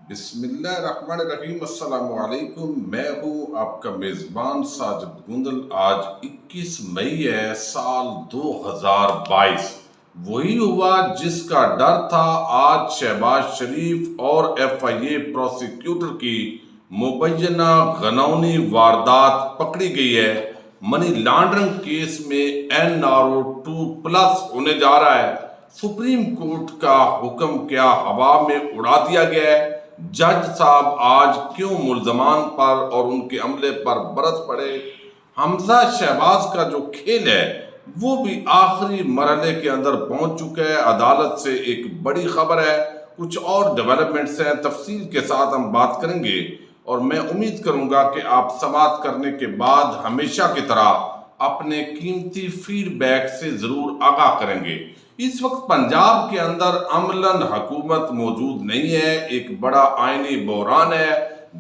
بسم اللہ الرحمن الرحیم۔ السلام علیکم، میں ہوں آپ کا میزبان ساجد گندل۔ آج 21 مئی ہے، سال 2022۔ وہی ہوا جس کا ڈر تھا۔ آج شہباز شریف اور ایف آئی اے پروسیکیوٹر کی مبینہ غنونی واردات پکڑی گئی ہے۔ منی لانڈرنگ کیس میں NRO2+ ہونے جا رہا ہے۔ سپریم کورٹ کا حکم کیا ہوا میں اڑا دیا گیا ہے؟ جج صاحب آج کیوں ملزمان پر اور ان کے عملے پر برس پڑے؟ حمزہ شہباز کا جو کھیل ہے وہ بھی آخری مرحلے کے اندر پہنچ چکا ہے۔ عدالت سے ایک بڑی خبر ہے، کچھ اور ڈیولپمنٹس ہیں، تفصیل کے ساتھ ہم بات کریں گے، اور میں امید کروں گا کہ آپ سماعت کرنے کے بعد ہمیشہ کی طرح اپنے قیمتی فیڈ بیک سے ضرور آگاہ کریں گے۔ اس وقت پنجاب کے اندر عملاً حکومت موجود نہیں ہے، ایک بڑا آئینی بحران ہے۔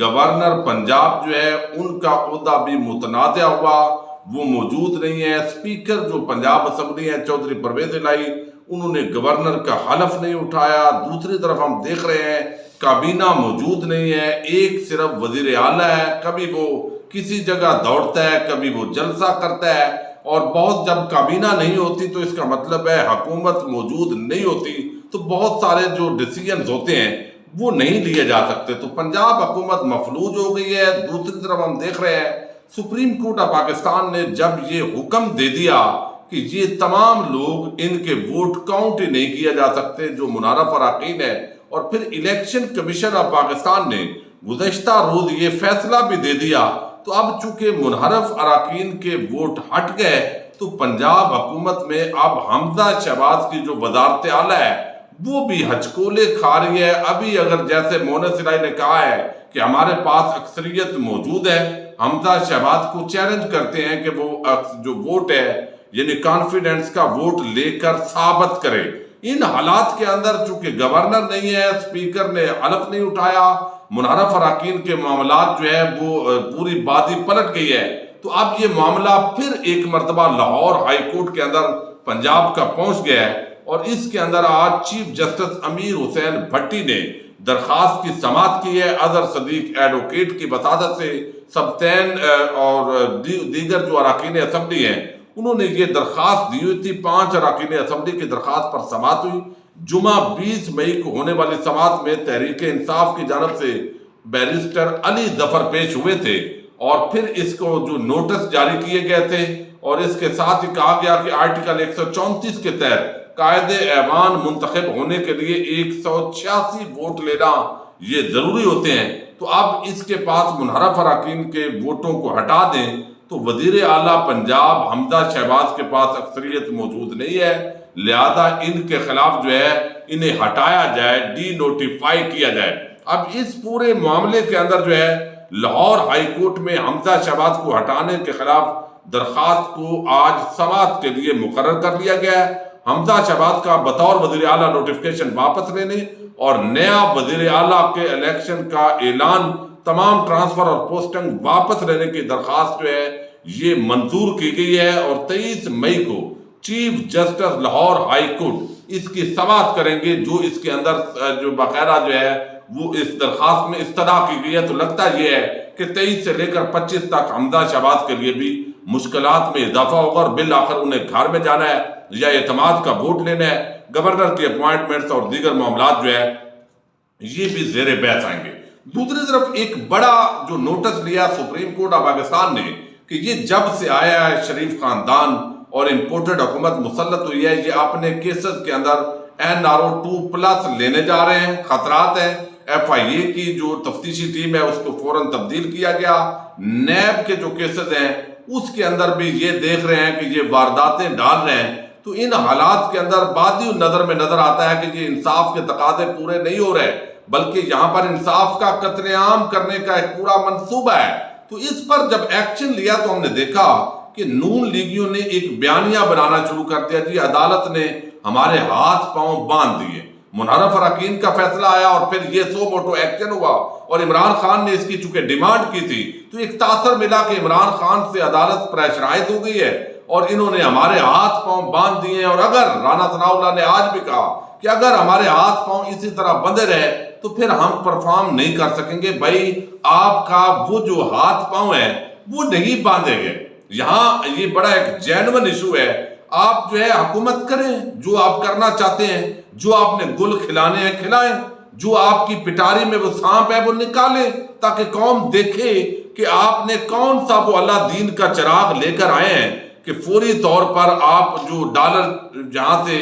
گورنر پنجاب جو ہے ان کا عہدہ بھی متنازع ہوا، وہ موجود نہیں ہے۔ اسپیکر جو پنجاب اسمبلی ہیں چودھری پرویز الہی، انہوں نے گورنر کا حلف نہیں اٹھایا۔ دوسری طرف ہم دیکھ رہے ہیں کابینہ موجود نہیں ہے، ایک صرف وزیر اعلیٰ ہے، کبھی وہ کسی جگہ دوڑتا ہے، کبھی وہ جلسہ کرتا ہے، اور بہت جب کابینہ نہیں ہوتی تو اس کا مطلب ہے حکومت موجود نہیں ہوتی، تو بہت سارے جو ڈیسیجنز ہوتے ہیں وہ نہیں لیے جا سکتے۔ تو پنجاب حکومت مفلوج ہو گئی ہے۔ دوسری طرف ہم دیکھ رہے ہیں سپریم کورٹ آف پاکستان نے جب یہ حکم دے دیا کہ یہ تمام لوگ ان کے ووٹ کاؤنٹ ہی نہیں کیا جا سکتے جو منحرف اراکین ہے، اور پھر الیکشن کمیشن آف پاکستان نے گزشتہ روز یہ فیصلہ بھی دے دیا، تو اب چونکہ منحرف اراکین کے ووٹ ہٹ گئے تو پنجاب حکومت میں اب حمزہ شہباز کی جو وزارت اعلیٰ ہے وہ بھی ہچکولے کھا رہی ہے۔ ابھی اگر جیسے مونس الہی نے کہا ہے کہ ہمارے پاس اکثریت موجود ہے، حمزہ شہباز کو چیلنج کرتے ہیں کہ وہ جو ووٹ ہے یعنی کانفیڈنس کا ووٹ لے کر ثابت کرے۔ ان حالات کے اندر چونکہ گورنر نہیں ہے، اسپیکر نے حلف نہیں اٹھایا، منحرف اراکین کے معاملات جو ہے وہ پوری بازی پلٹ گئی ہے، تو اب یہ معاملہ پھر ایک مرتبہ لاہور ہائی کورٹ کے اندر پنجاب کا پہنچ گیا ہے، اور اس کے اندر آج چیف جسٹس امیر حسین بھٹی نے درخواست کی سماعت کی ہے۔ اظہر صدیق ایڈوکیٹ کی وساطت سے سبطین اور دیگر جو اراکین اسمبلی ہیں انہوں نے یہ درخواست دی ہوئی تھی۔ 5 اراکین اسمبلی کی درخواست پر سماعت ہوئی۔ جمعہ 20 مئی کو ہونے والی سماعت میں تحریک انصاف کی جانب سے بیرسٹر علی ظفر پیش ہوئے تھے، اور پھر اس کو جو نوٹس جاری کیے گئے تھے، اور اس کے ساتھ ہی کہا گیا کہ آرٹیکل 134 کے تحت قائد ایوان منتخب ہونے کے لیے 186 ووٹ لینا یہ ضروری ہوتے ہیں۔ تو اب اس کے پاس منحرف اراکین کے ووٹوں کو ہٹا دیں تو وزیر اعلیٰ پنجاب حمزہ شہباز کے پاس اکثریت موجود نہیں ہے، لہذا ان کے خلاف جو ہے انہیں ہٹایا جائے، ڈی نوٹیفائی کیا جائے۔ اب اس پورے معاملے کے اندر جو ہے لاہور ہائی کورٹ میں حمزہ شہباز کو ہٹانے کے خلاف درخواست کو آج سماعت کے لیے مقرر کر لیا گیا ہے۔ حمزہ شہباز کا بطور وزیر اعلیٰ نوٹیفیکیشن واپس لینے اور نیا وزیر اعلیٰ کے الیکشن کا اعلان، تمام ٹرانسفر اور پوسٹنگ واپس لینے کی درخواست جو ہے یہ منظور کی گئی ہے، اور 23 مئی کو chief justice Lahore high court اس کی سماعت کریں گے، جو اس کے اندر جو باقاعدہ جو ہے وہ اس درخواست میں استدعا کی گئی ہے۔ تو لگتا یہ ہے کہ 23 سے لے کر 25 تک حمزہ شہباز کے لیے بھی مشکلات میں اضافہ ہوگا، اور بالآخر انہیں گھر میں جانا ہے یا اعتماد کا ووٹ لینا ہے۔ گورنر کی اپوائنٹمنٹس اور دیگر معاملات جو ہے یہ بھی زیر بحث آئیں گے۔ دوسری طرف ایک بڑا جو نوٹس لیا سپریم کورٹ آف پاکستان نے کہ یہ جب سے آیا ہے شریف خاندان اور امپورٹڈ حکومت مسلط ہوئی ہے، یہ اپنے کیسز کے اندر NRO2+ لینے جا رہے ہیں، خطرات ہیں۔ ایف آئی اے کی جو تفتیشی ٹیم ہے اس کو فوراً تبدیل کیا گیا۔ نیب کے جو کیسز ہیں اس کے اندر بھی یہ دیکھ رہے ہیں کہ یہ وارداتیں ڈال رہے ہیں، تو ان حالات کے اندر بادی نظر میں نظر آتا ہے کہ یہ انصاف کے تقاضے پورے نہیں ہو رہے، بلکہ یہاں پر انصاف کا قتل عام کرنے کا ایک پورا منصوبہ ہے۔ تو اس پر جب ایکشن لیا تو ہم نے دیکھا کہ نون لیگیوں نے ایک بیانیہ بنانا شروع کر دیا، جی عدالت نے ہمارے ہاتھ پاؤں باندھ دیے۔ منحرف اراکین کا فیصلہ آیا اور پھر یہ سو موٹو ایکشن ہوا، اور عمران خان نے اس کی چونکہ ڈیمانڈ کی تھی تو ایک تاثر ملا کہ عمران خان سے عدالت پریشرائز ہو گئی ہے، اور انہوں نے ہمارے ہاتھ پاؤں باندھ دیے ہیں۔ اور اگر رانا ثناء اللہ نے آج بھی کہا کہ اگر ہمارے ہاتھ پاؤں اسی طرح بندھے رہے تو پھر ہم پرفارم نہیں کر سکیں گے. بھائی آپ کا وہ جو ہاتھ پاؤں ہے وہ نہیں باندھے گئے. یہاں یہ بڑا ایک جینون ایشو ہے. آپ جو ہے حکومت کریں، جو آپ کرنا چاہتے ہیں، جو آپ نے گل کھلانے ہیں کھلائیں، جو آپ کی پٹاری میں وہ سانپ ہے وہ نکالیں، تاکہ قوم دیکھے کہ آپ نے کون سا وہ اللہ دین کا چراغ لے کر آئے ہیں کہ فوری طور پر آپ جو ڈالر جہاں سے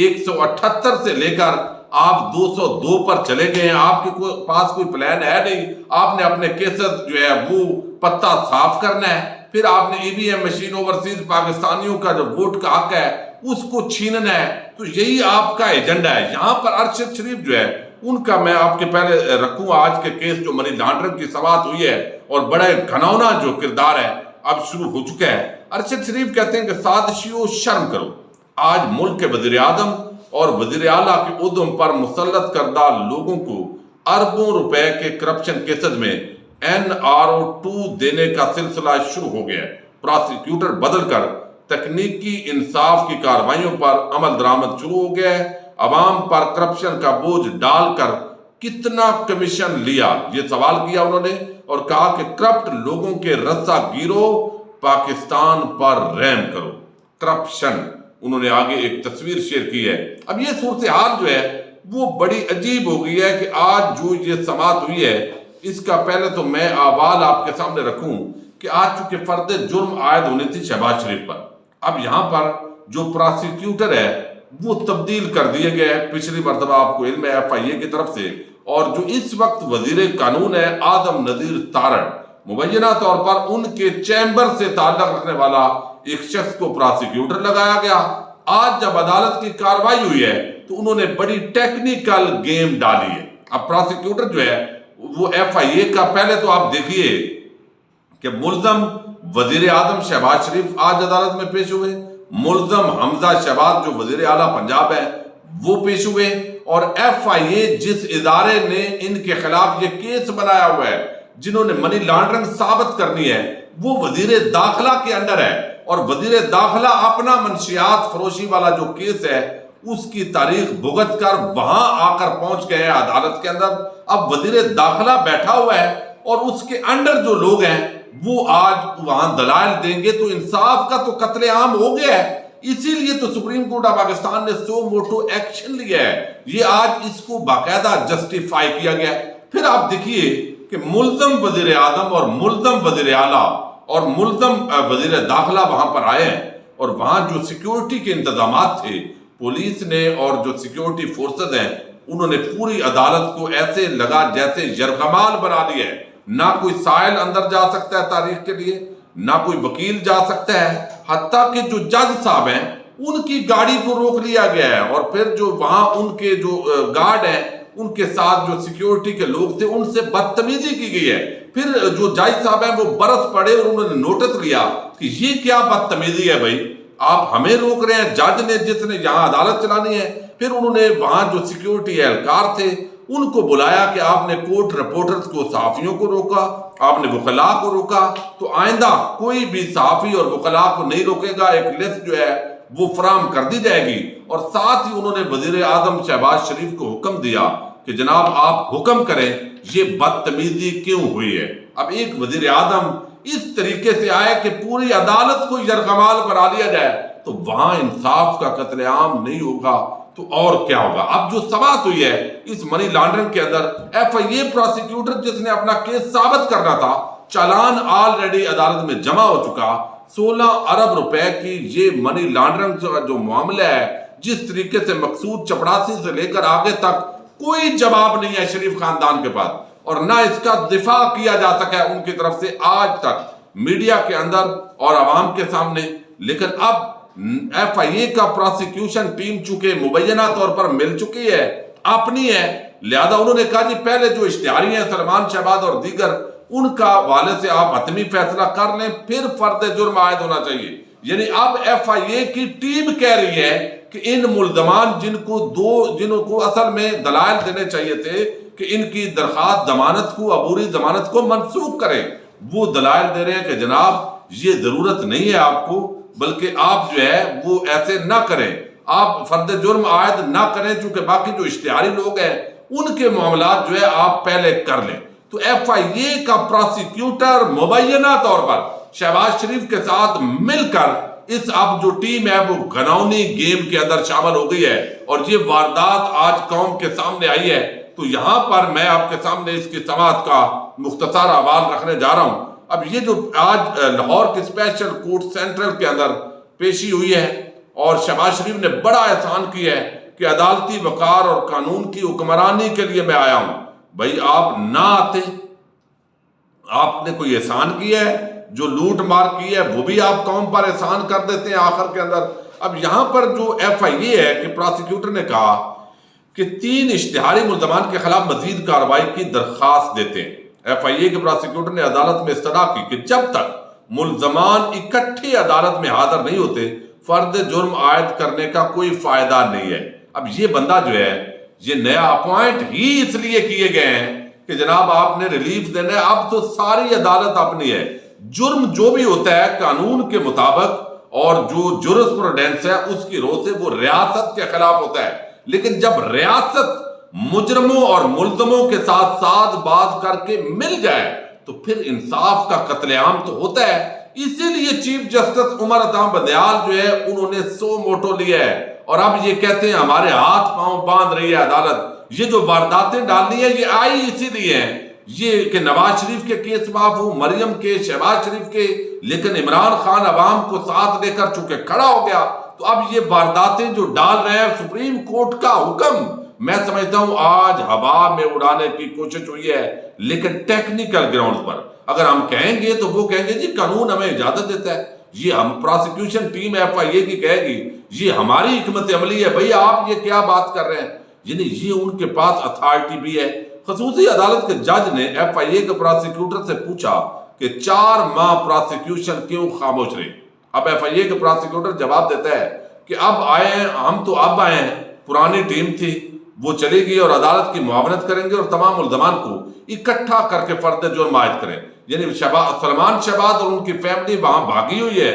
178 سے لے کر آپ 202 پر چلے گئے ہیں. آپ کے پاس کوئی پلان ہے نہیں. آپ نے اپنے کیسز جو ہے وہ پتہ صاف کرنا ہے، پھر آپ نے ای وی ایم مشین اوورسیز پاکستانیوں کا جو ووٹ کا حق ہے اس کو چھیننا ہے. تو یہی آپ کا ایجنڈا ہے. یہاں پر ارشد شریف جو ہے ان کا میں آپ کے پہلے رکھوں آج کے کیس جو منی لانڈرنگ کی سماعت ہوئی ہے اور بڑا گھناؤنا جو کردار ہے اب شروع ہو چکا ہے. ارشد شریف کہتے ہیں کہ سازشیوں شرم کرو. آج ملک کے وزیر اعظم اور وزیر اعلیٰ کے عہدوں پر مسلط کردہ لوگوں کو اربوں روپے کے کرپشن کیسز میں NRO2 دینے کا سلسلہ شروع ہو گیا. پراسیکیوٹر بدل کر تکنیکی انصاف کی کارروائیوں پر عمل درآمد شروع ہو گیا ہے. عوام پر کرپشن کا بوجھ ڈال کر کتنا کمیشن لیا یہ سوال کیا انہوں نے، اور کہا کہ کرپٹ لوگوں کے رسا گیرو پاکستان پر رحم کرو. کرپشن انہوں نے آگے ایک تصویر شیئر کی ہے. اب یہ صورتحال جو ہے وہ بڑی عجیب ہو گئی ہے کہ آج جو یہ سماعت ہوئی ہے اس کا پہلے تو میں احوال آپ کے سامنے رکھوں کہ آج چونکہ فرد جرم عائد ہونی تھی شہباز شریف پر، اب یہاں پر جو پراسیکیوٹر ہے وہ تبدیل کر دیے گئے ہیں. پچھلی مرتبہ آپ کو علم ہے FIA کی طرف سے، اور جو اس وقت وزیر قانون ہے آدم نذیر تارڑ، مبینہ طور پر ان کے چیمبر سے تعلق رکھنے والا ایک شخص کو پراسیکیوٹر لگایا گیا. آج جب عدالت کی کارروائی ہوئی ہے تو انہوں نے بڑی ٹیکنیکل گیم ڈالی ہے. اب پراسیکیوٹر جو ہے وہ FIA کا، پہلے تو آپ دیکھیے کہ ملزم وزیر اعظم شہباز شریف آج عدالت میں پیش ہوئے، ملزم حمزہ شہباز جو وزیر اعلیٰ پنجاب ہے وہ پیش ہوئے، اور FIA جس ادارے نے ان کے خلاف یہ کیس بنایا ہوا ہے، جنہوں نے منی لانڈرنگ ثابت کرنی ہے، وہ وزیر داخلہ کے انڈر ہے. اور وزیر داخلہ اپنا منشیات فروشی والا جو کیس ہے اس کی تاریخ بھگت کر وہاں آ کر پہنچ گئے ہیں عدالت کے اندر. اب وزیر داخلہ بیٹھا ہوا ہے اور اس کے انڈر جو لوگ ہیں وہ آج وہاں دلائل دیں گے، تو انصاف کا تو قتل عام ہو گیا ہے. اسی لیے تو سپریم کورٹ آف پاکستان نے سو موٹو ایکشن لیا ہے. یہ آج اس کو باقاعدہ جسٹیفائی کیا گیا ہے. پھر آپ دیکھیے کہ ملزم وزیر اعظم اور ملزم وزیر اعلیٰ اور ملزم وزیر داخلہ وہاں پر آئے ہیں، اور وہاں جو سیکیورٹی کے انتظامات تھے پولیس نے اور جو سیکیورٹی فورسز ہیں انہوں نے پوری عدالت کو ایسے لگا جیسے یرغمال بنا لیا ہے. نہ کوئی سائل اندر جا سکتا ہے تاریخ کے لیے، نہ کوئی وکیل جا سکتا ہے، حتیٰ کہ جو جج صاحب ہیں ان کی گاڑی کو روک لیا گیا ہے. اور پھر جو وہاں ان کے جو گارڈ ہیں ان کے ساتھ جو سیکیورٹی کے لوگ تھے ان سے بدتمیزی کی گئی ہے. پھر جو جج صاحب ہیں وہ برس پڑے اور انہوں نے نوٹس لیا کہ یہ کیا بدتمیزی ہے بھائی، آپ ہمیں روک رہے ہیں، جج نے جس نے یہاں عدالت چلانی ہے. پھر انہوں نے وہاں جو سیکیورٹی اہلکار تھے ان کو بلایا کہ آپ نے کورٹ رپورٹرز کو، صحافیوں کو روکا، آپ نے وکلاء کو روکا، تو آئندہ کوئی بھی صحافی اور وکلاء کو نہیں روکے گا. ایک لسٹ جو ہے وہ فراہم کر دی جائے گی. اور ساتھ ہی انہوں نے وزیر اعظم شہباز شریف کو حکم دیا کہ جناب آپ حکم کریں یہ بدتمیزی کیوں ہوئی ہے. اب ایک وزیر اعظم اس طریقے سے آئے کہ پوری عدالت کو یرغمال بنا لیا جائے تو وہاں انصاف کا قتل عام نہیں ہوگا تو اور کیا ہوگا. اب جو سماعت ہوئی ہے اس منی لانڈرنگ کے اندر، FIA پراسیکیوٹر جس نے اپنا کیس ثابت کرنا تھا، چالان آلریڈی عدالت میں جمع ہو چکا. 16 ارب روپے کی یہ منی لانڈرنگ جو معاملہ ہے، جس طریقے سے مقصود چپڑاسی سے لے کر آگے تک کوئی جواب نہیں ہے شریف خاندان کے پاس، اور نہ اس کا دفاع کیا جا سکا ہے ان کی طرف سے آج تک میڈیا کے اندر اور عوام کے سامنے. لیکن اب FIA کا پراسیکیوشن ٹیم چونکہ مبینہ طور پر مل چکی ہے، اپنی ہے، لہذا انہوں نے کہا جی پہلے جو اشتہاری ہیں سلمان شہباز اور دیگر ان کا حوالے سے آپ حتمی فیصلہ کر لیں، پھر فرد جرم عائد ہونا چاہیے. یعنی اب FIA کی ٹیم کہہ رہی ہے کہ ان ملزمان جنہوں کو اصل میں دلائل دینے چاہیے تھے کہ ان کی درخواست ضمانت کو، عبوری ضمانت کو منسوخ کریں، وہ دلائل دے رہے ہیں کہ جناب یہ ضرورت نہیں ہے آپ کو، بلکہ آپ جو ہے وہ ایسے نہ کریں، آپ فرد جرم عائد نہ کریں، چونکہ باقی جو اشتہاری لوگ ہیں ان کے معاملات جو ہے آپ پہلے کر لیں۔ تو ایف آئی اے کا پراسیکیوٹر مبینہ طور پر شہباز شریف کے ساتھ مل کر اس اب جو ٹیم ہے وہ گھناؤنی گیم کے اندر شامل ہو گئی ہے، اور یہ واردات آج قوم کے سامنے آئی ہے۔ تو یہاں پر میں آپ کے سامنے اس کی سماعت کا مختصر احوال رکھنے جا رہا ہوں۔ اب یہ جو آج لاہور کے اسپیشل کورٹ سینٹرل کے اندر پیشی ہوئی ہے، اور شہباز شریف نے بڑا احسان کیا ہے کہ عدالتی وقار اور قانون کی حکمرانی کے لیے میں آیا ہوں۔ بھائی آپ نہ آتے، آپ نے کوئی احسان کیا ہے؟ جو لوٹ مار کی ہے وہ بھی آپ قوم پر احسان کر دیتے ہیں آخر کے اندر۔ اب یہاں پر جو ایف آئی اے ہے کہ پراسیکیوٹر نے کہا کہ 3 اشتہاری ملزمان کے خلاف مزید کارروائی کی درخواست دیتے ہیں۔ ایف آئی اے کے پراسیکیوٹر نے عدالت میں استدعا کی کہ جب تک ملزمان اکٹھے عدالت میں حاضر نہیں ہوتے فرد جرم عائد کرنے کا کوئی فائدہ نہیں ہے۔ اب یہ بندہ جو ہے یہ نیا اپوائنٹ ہی اس لیے کیے گئے ہیں کہ جناب آپ نے ریلیف دینا ہے، اب تو ساری عدالت اپنی ہے۔ جرم جو بھی ہوتا ہے قانون کے مطابق اور جو جورسپروڈنس ہے اس کی روح سے وہ ریاست کے خلاف ہوتا ہے، لیکن جب ریاست مجرموں اور ملزموں کے ساتھ ساتھ باز کر کے مل جائے تو پھر انصاف کا قتل عام تو ہوتا ہے۔ اسی لیے چیف جسٹس عمر اطہام بدیال جو ہے انہوں نے سو موٹو لیا ہے، اور اب یہ کہتے ہیں ہمارے ہاتھ پاؤں باندھ رہی ہے عدالت۔ یہ جو وارداتیں ڈالنی ہے یہ آئی اسی لیے ہیں، یہ کہ نواز شریف کے کیس معاف ہو، مریم کے، شہباز شریف کے، لیکن عمران خان عوام کو ساتھ لے کر چونکہ کھڑا ہو گیا تو اب یہ وارداتیں جو ڈال رہے ہیں سپریم کورٹ کا حکم میں سمجھتا ہوں آج ہوا میں اڑانے کی کوشش ہوئی ہے، لیکن ٹیکنیکل گراؤنڈ پر اگر ہم کہیں گے تو وہ کہیں گے جی قانون ہمیں اجازت دیتا ہے، یہ ہم پراسیکیوشن ٹیم ایف آئی اے کی کہے گی یہ ہماری حکمت عملی ہے۔ بھئی آپ یہ کیا بات کر رہے ہیں؟ یعنی یہ ان کے پاس اتھارٹی بھی ہے۔ خصوصی عدالت کے جج نے ایف آئی اے کے پراسیکیوٹر سے پوچھا کہ 4 ماہ پراسیکیوشن کیوں خاموش رہی؟ اب ایف آئی اے کے پراسیکیوٹر جواب دیتا ہے کہ اب آئے ہیں ہم تو اب آئے ہیں، پرانی ٹیم تھی وہ چلی گئی اور عدالت کی معاونت کریں گے اور تمام ملزمان کو اکٹھا کر کے فرد جرم عائد کریں۔ یعنی سلمان شہباز اور ان کی فیملی وہاں بھاگی ہوئی ہے،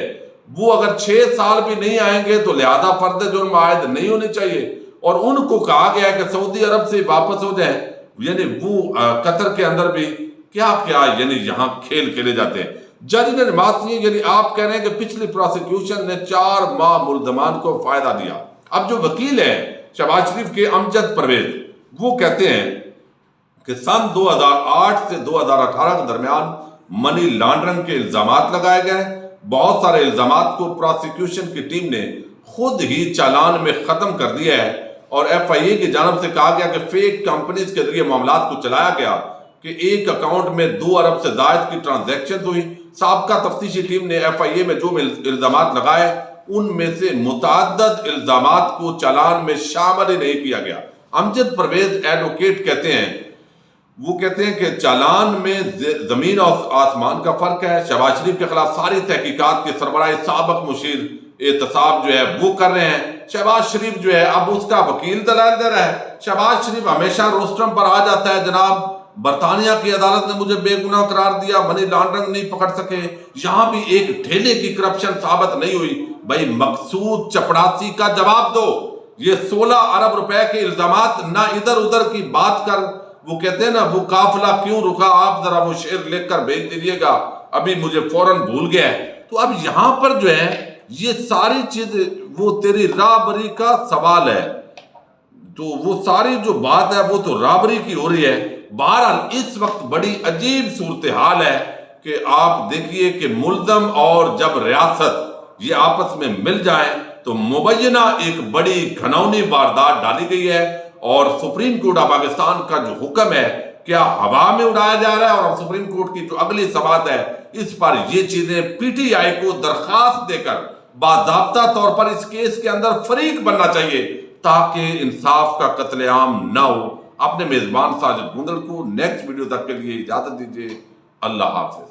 وہ اگر 6 سال بھی نہیں آئیں گے تو لہذا فرد جرم عائد نہیں ہونی چاہیے، اور ان کو کہا گیا ہے کہ سعودی عرب سے واپس ہو جائیں۔ یعنی وہ قطر کے اندر بھی کیا یعنی یہاں کھیل کھیلے جاتے ہیں۔ جج نے نماز نہیں، یعنی آپ کہہ رہے ہیں کہ پچھلی پراسیکیوشن نے 4 ماہ ملزمان کو فائدہ دیا۔ اب جو وکیل ہے شہباز شریف کے امجد پرویز وہ کہتے ہیں کہ سن 2008 سے 2018 کے درمیان منی لانڈرنگ کے الزامات لگائے گئے، بہت سارے الزامات کو پراسیکیوشن کی ٹیم نے خود ہی چالان میں ختم کر دیا ہے، اور ایف آئی اے کی جانب سے کہا گیا کہ فیک کمپنیز کے ذریعے معاملات کو چلایا گیا کہ ایک اکاؤنٹ میں 2 ارب سے زائد کی ٹرانزیکشن ہوئی۔ سابقہ تفتیشی ٹیم نے ایف آئی اے میں جو الزامات لگائے ان میں سے متعدد الزامات کو چالان میں شامل ہی نہیں کیا گیا۔ امجد پرویز ایڈوکیٹ کہتے ہیں، وہ کہتے ہیں کہ چالان میں زمین اور آسمان کا فرق ہے۔ شہباز شریف کے خلاف ساری تحقیقات کے سربراہ سابق مشیر احتساب جو ہے وہ کر رہے ہیں، شہباز شریف جو ہے اب اس کا وکیل دلائل دے رہا ہے۔ شہباز شریف ہمیشہ روسٹرم پر آ جاتا ہے، جناب برطانیہ کی عدالت نے مجھے بے گناہ قرار دیا، منی لانڈرنگ نہیں پکڑ سکے، یہاں بھی ایک ڈھیلے کی کرپشن ثابت نہیں ہوئی۔ بھائی مقصود چپڑاسی کا جواب دو، یہ 16 ارب روپے کے الزامات نہ ادھر ادھر کی بات کر، وہ کہتے ہیں نا وہ قافلہ کیوں رکا، آپ ذرا وہ شعر لکھ کر بھیج دیجیے گا، ابھی مجھے فوراً بھول گیا ہے۔ تو اب یہاں پر جو ہے یہ ساری چیز وہ تیری رابری کا سوال ہے، تو وہ ساری جو بات ہے وہ تو رابری کی ہو رہی ہے۔ بہرحال اس وقت بڑی عجیب صورتحال ہے کہ آپ دیکھیے کہ ملزم اور جب ریاست یہ آپس میں مل جائیں تو مبینہ ایک بڑی گھناؤنی واردات ڈالی گئی ہے، اور سپریم کورٹ آف پاکستان کا جو حکم ہے کیا ہوا میں اڑایا جا رہا ہے، اور سپریم کورٹ کی جو اگلی سماعت ہے اس پر یہ چیزیں پی ٹی آئی کو درخواست دے کر باضابطہ طور پر اس کیس کے اندر فریق بننا چاہیے تاکہ انصاف کا قتل عام نہ ہو۔ اپنے میزبان ساجد گوندل کو نیکسٹ ویڈیو تک کے لیے اجازت دیجیے۔ اللہ حافظ۔